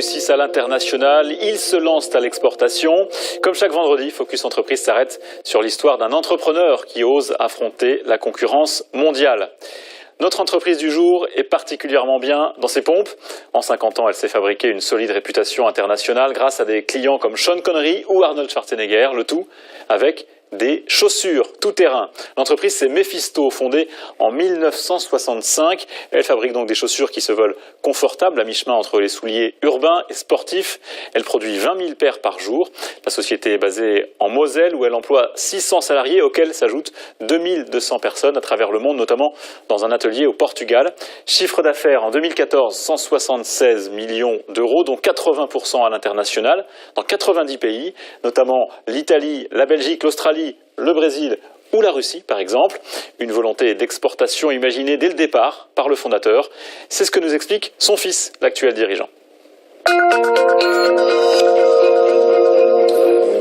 réussissent à l'international, ils se lancent à l'exportation. Comme chaque vendredi, Focus Entreprise s'arrête sur l'histoire d'un entrepreneur qui ose affronter la concurrence mondiale. Notre entreprise du jour est particulièrement bien dans ses pompes. En 50 ans, elle s'est fabriquée une solide réputation internationale grâce à des clients comme Sean Connery ou Arnold Schwarzenegger, le tout avec des chaussures tout-terrain. L'entreprise, c'est Mephisto, fondée en 1965. Elle fabrique donc des chaussures qui se veulent confortables, à mi-chemin entre les souliers urbains et sportifs. Elle produit 20 000 paires par jour. La société est basée en Moselle, où elle emploie 600 salariés, auxquels s'ajoutent 2200 personnes à travers le monde, notamment dans un atelier au Portugal. Chiffre d'affaires en 2014, 176 millions d'euros, dont 80% à l'international, dans 90 pays, notamment l'Italie, la Belgique, l'Australie, le Brésil ou la Russie, par exemple. Une volonté d'exportation imaginée dès le départ par le fondateur. C'est ce que nous explique son fils, l'actuel dirigeant.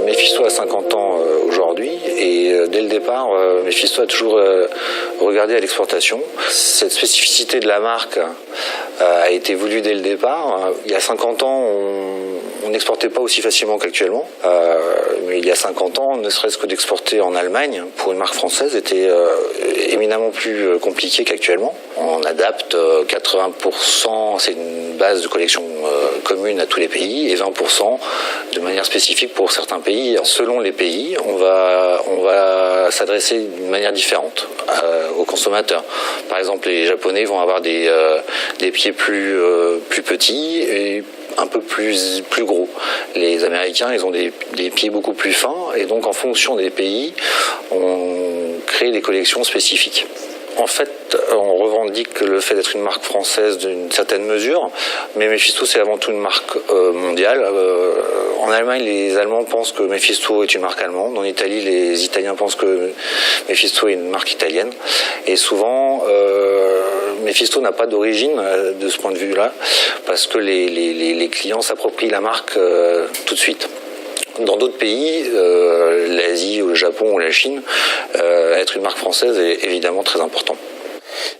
Mephisto a 50 ans aujourd'hui et dès le départ, Mephisto a toujours regardé à l'exportation. Cette spécificité de la marque a été voulue dès le départ. Il y a 50 ans, on n'exportait pas aussi facilement qu'actuellement. Mais il y a 50 ans, ne serait-ce que d'exporter en Allemagne pour une marque française était éminemment plus compliqué qu'actuellement. On adapte 80%, c'est une base de collection commune à tous les pays, et 20% de manière spécifique pour certains pays. Selon les pays, on va s'adresser d'une manière différente aux consommateurs. Par exemple, les Japonais vont avoir des pieds plus petits et un peu plus gros. Les Américains, ils ont des pieds beaucoup plus fins, et donc en fonction des pays, on crée des collections spécifiques. En fait, on revendique le fait d'être une marque française d'une certaine mesure, mais Mephisto, c'est avant tout une marque mondiale. En Allemagne, les Allemands pensent que Mephisto est une marque allemande. En Italie, les Italiens pensent que Mephisto est une marque italienne. Et souvent, Mephisto n'a pas d'origine de ce point de vue-là, parce que les clients s'approprient la marque tout de suite. Dans d'autres pays, l'Asie, le Japon ou la Chine, être une marque française est évidemment très important.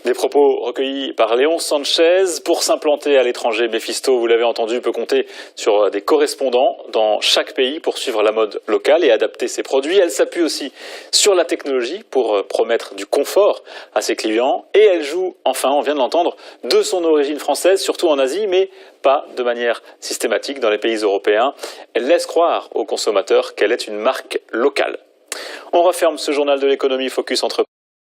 Des propos recueillis par Léon Sanchez. Pour s'implanter à l'étranger, Mephisto, vous l'avez entendu, peut compter sur des correspondants dans chaque pays pour suivre la mode locale et adapter ses produits. Elle s'appuie aussi sur la technologie pour promettre du confort à ses clients. Et elle joue, enfin, on vient de l'entendre, de son origine française, surtout en Asie, mais pas de manière systématique dans les pays européens. Elle laisse croire aux consommateurs qu'elle est une marque locale. On referme ce journal de l'économie Focus Entreprise.